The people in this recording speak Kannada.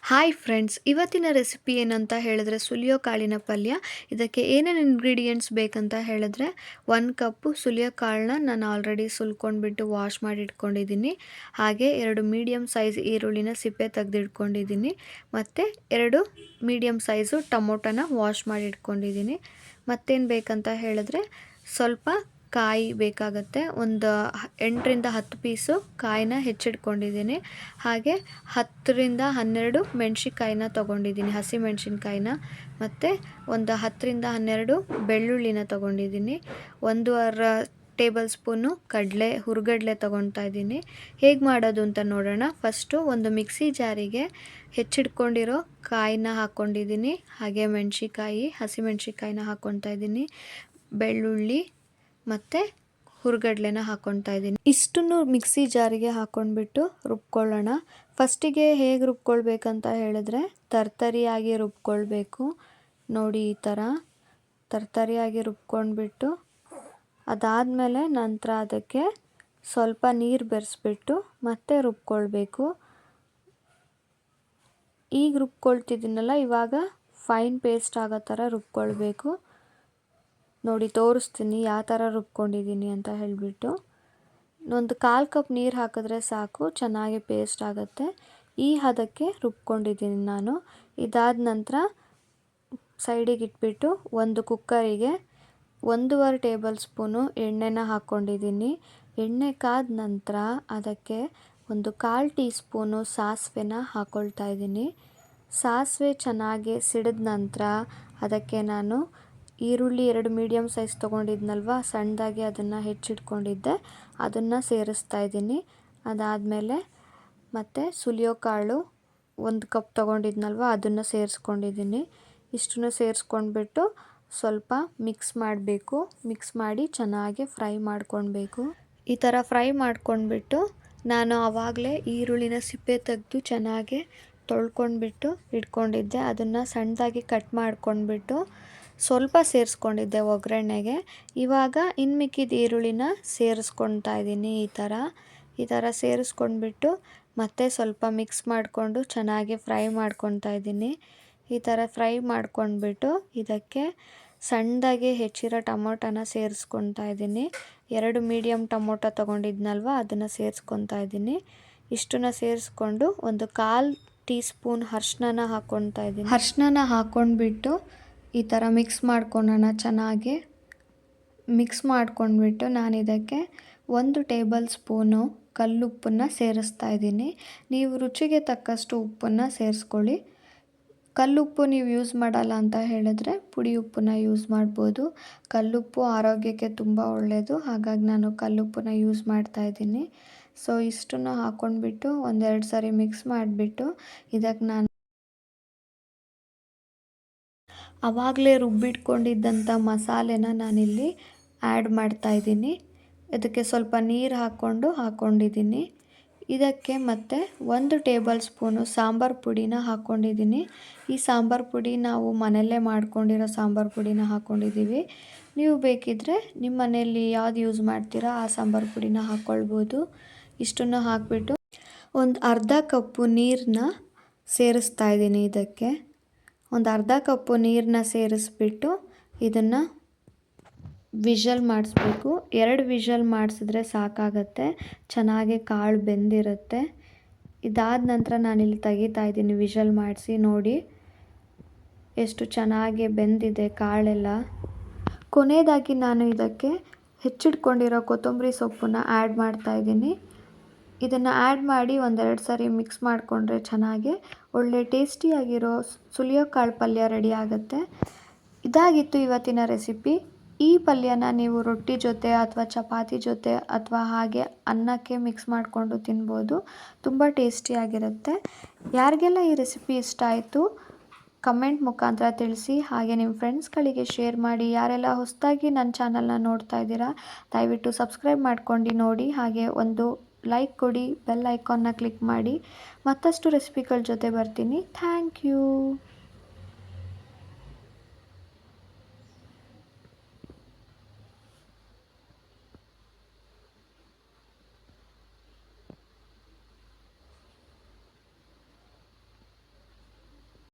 ಹಾಯ್ ಫ್ರೆಂಡ್ಸ್, ಇವತ್ತಿನ ರೆಸಿಪಿ ಏನಂತ ಹೇಳಿದ್ರೆ ಸುಲಿಯೋ ಕಾಳಿನ ಪಲ್ಯ. ಇದಕ್ಕೆ ಏನೇನು ಇಂಗ್ರೀಡಿಯೆಂಟ್ಸ್ ಬೇಕಂತ ಹೇಳಿದ್ರೆ 1 ಕಪ್ಪು ಸುಲಿಯೋ ಕಾಳನ್ನ ನಾನು ಆಲ್ರೆಡಿ ಸುಲ್ಕೊಂಡ್ಬಿಟ್ಟು ವಾಶ್ ಮಾಡಿ ಇಟ್ಕೊಂಡಿದ್ದೀನಿ. ಹಾಗೆ 2 ಮೀಡಿಯಮ್ ಸೈಜ್ ಈರುಳ್ಳಿನ ಸಿಪ್ಪೆ ತೆಗೆದಿಟ್ಕೊಂಡಿದ್ದೀನಿ. ಮತ್ತು 2 ಮೀಡಿಯಮ್ ಸೈಜು ಟೊಮೊಟೊನ ವಾಶ್ ಮಾಡಿ ಇಟ್ಕೊಂಡಿದ್ದೀನಿ. ಮತ್ತೇನು ಬೇಕಂತ ಹೇಳಿದ್ರೆ ಸ್ವಲ್ಪ ಕಾಯಿ ಬೇಕಾಗುತ್ತೆ. ಒಂದು 8ರಿಂದ 10 ಪೀಸು ಕಾಯಿನ ಹೆಚ್ಚಿಟ್ಕೊಂಡಿದ್ದೀನಿ. ಹಾಗೆ 10ರಿಂದ 12 ಮೆಣಸಿನ್ಕಾಯಿನ ತೊಗೊಂಡಿದ್ದೀನಿ, ಹಸಿ ಮೆಣಸಿನ್ಕಾಯಿನ. ಮತ್ತು ಒಂದು 10ರಿಂದ 12 ಬೆಳ್ಳುಳ್ಳಿನ ತೊಗೊಂಡಿದ್ದೀನಿ. 1.5 ಟೇಬಲ್ ಸ್ಪೂನು ಹುರ್ಗಡ್ಲೆ ತೊಗೊಳ್ತಾ ಇದ್ದೀನಿ. ಹೇಗೆ ಮಾಡೋದು ಅಂತ ನೋಡೋಣ. ಫಸ್ಟು ಒಂದು ಮಿಕ್ಸಿ ಜಾರಿಗೆ ಹೆಚ್ಚಿಟ್ಕೊಂಡಿರೋ ಕಾಯಿನ ಹಾಕ್ಕೊಂಡಿದ್ದೀನಿ. ಹಾಗೆ ಹಸಿ ಮೆಣಸಿನ್ಕಾಯಿನ ಹಾಕ್ಕೊತಾ ಇದ್ದೀನಿ. ಬೆಳ್ಳುಳ್ಳಿ ಮತ್ತು ಹುರ್ಗಡ್ಲೆನ ಹಾಕ್ಕೊತಾ ಇದ್ದೀನಿ. ಇಷ್ಟನ್ನು ಮಿಕ್ಸಿ ಜಾರಿಗೆ ಹಾಕ್ಕೊಂಡ್ಬಿಟ್ಟು ರುಬ್ಕೊಳ್ಳೋಣ. ಫಸ್ಟಿಗೆ ಹೇಗೆ ರುಬ್ಕೊಳ್ಬೇಕಂತ ಹೇಳಿದ್ರೆ ತರ್ತರಿಯಾಗಿ ರುಬ್ಕೊಳ್ಬೇಕು. ನೋಡಿ, ಈ ಥರ ತರ್ತರಿಯಾಗಿ ರುಬ್ಕೊಂಡ್ಬಿಟ್ಟು ಅದಾದಮೇಲೆ ನಂತರ ಅದಕ್ಕೆ ಸ್ವಲ್ಪ ನೀರು ಬೆರೆಸ್ಬಿಟ್ಟು ಮತ್ತೆ ರುಬ್ಕೊಳ್ಬೇಕು. ಈಗ ರುಬ್ಕೊಳ್ತಿದ್ದೀನಲ್ಲ, ಇವಾಗ ಫೈನ್ ಪೇಸ್ಟ್ ಆಗೋ ಥರ ರುಬ್ಕೊಳ್ಬೇಕು. ನೋಡಿ, ತೋರಿಸ್ತೀನಿ ಯಾವ ಥರ ರುಬ್ಕೊಂಡಿದ್ದೀನಿ ಅಂತ ಹೇಳಿಬಿಟ್ಟು. ಒಂದು 1/4 ಕಪ್ ನೀರು ಹಾಕಿದ್ರೆ ಸಾಕು, ಚೆನ್ನಾಗಿ ಪೇಸ್ಟ್ ಆಗುತ್ತೆ. ಈ ಹದಕ್ಕೆ ರುಬ್ಕೊಂಡಿದ್ದೀನಿ ನಾನು. ಇದಾದ ನಂತರ ಸೈಡಿಗೆ ಇಟ್ಬಿಟ್ಟು ಒಂದು ಕುಕ್ಕರಿಗೆ 1.5 ಟೇಬಲ್ ಸ್ಪೂನು ಎಣ್ಣೆನ ಹಾಕ್ಕೊಂಡಿದ್ದೀನಿ. ಎಣ್ಣೆ ಕಾದ ನಂತರ ಅದಕ್ಕೆ ಒಂದು 1/4 ಟೀ ಸ್ಪೂನು ಸಾಸಿವೆನ ಹಾಕ್ಕೊಳ್ತಾ ಇದ್ದೀನಿ. ಸಾಸಿವೆ ಚೆನ್ನಾಗಿ ಸಿಡಿದ ನಂತರ ಅದಕ್ಕೆ ನಾನು ಈರುಳ್ಳಿ 2 ಮೀಡಿಯಮ್ ಸೈಜ್ ತೊಗೊಂಡಿದ್ನಲ್ವ, ಸಣ್ಣದಾಗಿ ಅದನ್ನು ಹೆಚ್ಚಿಟ್ಕೊಂಡಿದ್ದೆ, ಅದನ್ನು ಸೇರಿಸ್ತಾ ಇದ್ದೀನಿ. ಅದಾದಮೇಲೆ ಮತ್ತು ಸುಲಿಯೋ ಕಾಳು 1 ಕಪ್ ತೊಗೊಂಡಿದ್ನಲ್ವ, ಅದನ್ನು ಸೇರಿಸ್ಕೊಂಡಿದ್ದೀನಿ. ಇಷ್ಟನ್ನು ಸೇರಿಸ್ಕೊಂಡ್ಬಿಟ್ಟು ಸ್ವಲ್ಪ ಮಿಕ್ಸ್ ಮಾಡಬೇಕು. ಮಿಕ್ಸ್ ಮಾಡಿ ಚೆನ್ನಾಗಿ ಫ್ರೈ ಮಾಡ್ಕೊಳ್ಬೇಕು. ಈ ಥರ ಫ್ರೈ ಮಾಡ್ಕೊಂಡ್ಬಿಟ್ಟು ನಾನು ಆವಾಗಲೇ ಈರುಳ್ಳಿನ ಸಿಪ್ಪೆ ತೆಗೆದು ಚೆನ್ನಾಗಿ ತೊಳ್ಕೊಂಡ್ಬಿಟ್ಟು ಇಟ್ಕೊಂಡಿದ್ದೆ. ಅದನ್ನು ಸಣ್ಣದಾಗಿ ಕಟ್ ಮಾಡ್ಕೊಂಡ್ಬಿಟ್ಟು ಸ್ವಲ್ಪ ಸೇರಿಸ್ಕೊಂಡಿದ್ದೆ ಒಗ್ಗರಣೆಗೆ. ಇವಾಗ ಇನ್ನು ಮಿಕ್ಕಿದ ಈರುಳ್ಳಿನ ಸೇರಿಸ್ಕೊಳ್ತಾ ಇದ್ದೀನಿ. ಈ ಥರ ಸೇರಿಸ್ಕೊಂಡ್ಬಿಟ್ಟು ಮತ್ತೆ ಸ್ವಲ್ಪ ಮಿಕ್ಸ್ ಮಾಡಿಕೊಂಡು ಚೆನ್ನಾಗಿ ಫ್ರೈ ಮಾಡ್ಕೊತಾ ಇದ್ದೀನಿ. ಈ ಥರ ಫ್ರೈ ಮಾಡ್ಕೊಂಡ್ಬಿಟ್ಟು ಇದಕ್ಕೆ ಸಣ್ಣದಾಗಿ ಹೆಚ್ಚಿರೋ ಟೊಮೊಟೊನ ಸೇರಿಸ್ಕೊತಾ ಇದ್ದೀನಿ. 2 ಮೀಡಿಯಮ್ ಟೊಮೊಟೊ ತೊಗೊಂಡಿದ್ನಲ್ವ, ಅದನ್ನು ಸೇರಿಸ್ಕೊತಾ ಇದ್ದೀನಿ. ಇಷ್ಟನ್ನ ಸೇರಿಸ್ಕೊಂಡು ಒಂದು 1/4 ಟೀ ಸ್ಪೂನ್ ಅರಿಶಿನ ಹಾಕ್ಕೊತಾ ಇದ್ದೀನಿ. ಅರಿಶಿನ ಹಾಕ್ಕೊಂಡ್ಬಿಟ್ಟು ಈ ಥರ ಮಿಕ್ಸ್ ಮಾಡ್ಕೊಳ್ಳೋಣ. ಚೆನ್ನಾಗಿ ಮಿಕ್ಸ್ ಮಾಡ್ಕೊಂಡ್ಬಿಟ್ಟು ನಾನು ಇದಕ್ಕೆ 1 ಟೇಬಲ್ ಸ್ಪೂನು ಕಲ್ಲುಪ್ಪನ್ನು ಸೇರಿಸ್ತಾ ಇದ್ದೀನಿ. ನೀವು ರುಚಿಗೆ ತಕ್ಕಷ್ಟು ಉಪ್ಪನ್ನು ಸೇರಿಸ್ಕೊಳ್ಳಿ. ಕಲ್ಲುಪ್ಪು ನೀವು ಯೂಸ್ ಮಾಡಲ್ಲ ಅಂತ ಹೇಳಿದ್ರೆ ಪುಡಿ ಉಪ್ಪನ್ನ ಯೂಸ್ ಮಾಡ್ಬೋದು. ಕಲ್ಲುಪ್ಪು ಆರೋಗ್ಯಕ್ಕೆ ತುಂಬ ಒಳ್ಳೆಯದು, ಹಾಗಾಗಿ ನಾನು ಕಲ್ಲುಪ್ಪನ್ನ ಯೂಸ್ ಮಾಡ್ತಾ ಇದ್ದೀನಿ. ಸೊ ಇಷ್ಟನ್ನು ಹಾಕ್ಕೊಂಡ್ಬಿಟ್ಟು 1-2 ಸರಿ ಮಿಕ್ಸ್ ಮಾಡಿಬಿಟ್ಟು ಇದಕ್ಕೆ ನಾನು ಆವಾಗಲೇ ರುಬ್ಬಿಟ್ಕೊಂಡಿದ್ದಂಥ ಮಸಾಲೆನ ನಾನಿಲ್ಲಿ ಆ್ಯಡ್ ಮಾಡ್ತಾಯಿದ್ದೀನಿ. ಇದಕ್ಕೆ ಸ್ವಲ್ಪ ನೀರು ಹಾಕ್ಕೊಂಡಿದ್ದೀನಿ. ಇದಕ್ಕೆ ಮತ್ತು 1 ಟೇಬಲ್ ಸ್ಪೂನು ಸಾಂಬಾರು ಪುಡಿನ ಹಾಕ್ಕೊಂಡಿದ್ದೀನಿ. ಈ ಸಾಂಬಾರು ಪುಡಿ ನಾವು ಮನೆಯಲ್ಲೇ ಮಾಡ್ಕೊಂಡಿರೋ ಸಾಂಬಾರು ಪುಡಿನ ಹಾಕ್ಕೊಂಡಿದ್ದೀವಿ. ನೀವು ಬೇಕಿದ್ದರೆ ನಿಮ್ಮ ಮನೆಯಲ್ಲಿ ಯಾವ್ದು ಯೂಸ್ ಮಾಡ್ತೀರಾ ಆ ಸಾಂಬಾರು ಪುಡಿನ ಹಾಕ್ಕೊಳ್ಬೋದು. ಇಷ್ಟನ್ನು ಹಾಕಿಬಿಟ್ಟು ಒಂದು ಅರ್ಧ ಕಪ್ಪು ನೀರನ್ನ ಸೇರಿಸ್ತಾ ಇದ್ದೀನಿ. ಇದಕ್ಕೆ ಒಂದು ಅರ್ಧ ಕಪ್ಪು ನೀರನ್ನ ಸೇರಿಸ್ಬಿಟ್ಟು ಇದನ್ನು ವಿಷಲ್ ಮಾಡಿಸ್ಬೇಕು. 2 ವಿಷಲ್ ಮಾಡಿಸಿದ್ರೆ ಸಾಕಾಗತ್ತೆ, ಚೆನ್ನಾಗಿ ಕಾಳು ಬೆಂದಿರುತ್ತೆ. ಇದಾದ ನಂತರ ನಾನಿಲ್ಲಿ ತೆಗಿತಾ ಇದ್ದೀನಿ ವಿಷಲ್ ಮಾಡಿಸಿ. ನೋಡಿ ಎಷ್ಟು ಚೆನ್ನಾಗಿ ಬೆಂದಿದೆ ಕಾಳೆಲ್ಲ. ಕೊನೆಯದಾಗಿ ನಾನು ಇದಕ್ಕೆ ಹೆಚ್ಚಿಟ್ಕೊಂಡಿರೋ ಕೊತ್ತಂಬರಿ ಸೊಪ್ಪನ್ನು ಆ್ಯಡ್ ಮಾಡ್ತಾ ಇದ್ದೀನಿ. ಇದನ್ನು ಆ್ಯಡ್ ಮಾಡಿ 1-2 ಸರಿ ಮಿಕ್ಸ್ ಮಾಡಿಕೊಂಡ್ರೆ ಚೆನ್ನಾಗಿ ಒಳ್ಳೆ ಟೇಸ್ಟಿಯಾಗಿರೋ ಸುಲಿಯೋ ಕಾಳು ಪಲ್ಯ ರೆಡಿ ಆಗುತ್ತೆ. ಇದಾಗಿತ್ತು ಇವತ್ತಿನ ರೆಸಿಪಿ. ಈ ಪಲ್ಯನ ನೀವು ರೊಟ್ಟಿ ಜೊತೆ ಅಥವಾ ಚಪಾತಿ ಜೊತೆ ಅಥವಾ ಹಾಗೆ ಅನ್ನಕ್ಕೆ ಮಿಕ್ಸ್ ಮಾಡಿಕೊಂಡು ತಿನ್ಬೋದು. ತುಂಬ ಟೇಸ್ಟಿಯಾಗಿರುತ್ತೆ. ಯಾರಿಗೆಲ್ಲ ಈ ರೆಸಿಪಿ ಇಷ್ಟ ಆಯಿತು ಕಮೆಂಟ್ ಮುಖಾಂತರ ತಿಳಿಸಿ. ಹಾಗೆ ನಿಮ್ಮ ಫ್ರೆಂಡ್ಸ್ಗಳಿಗೆ ಶೇರ್ ಮಾಡಿ. ಯಾರೆಲ್ಲ ಹೊಸದಾಗಿ ನನ್ನ ಚಾನಲ್ನ ನೋಡ್ತಾ ಇದ್ದೀರಾ ದಯವಿಟ್ಟು ಸಬ್ಸ್ಕ್ರೈಬ್ ಮಾಡ್ಕೊಂಡು ನೋಡಿ. ಹಾಗೆ ಒಂದು ಲೈಕ್ ಕೊಡಿ, ಬೆಲ್ ಐಕಾನ್ನ ಕ್ಲಿಕ್ ಮಾಡಿ. ಮತ್ತಷ್ಟು ರೆಸಿಪಿಗಳ ಜೊತೆ ಬರ್ತೀನಿ. Thank you.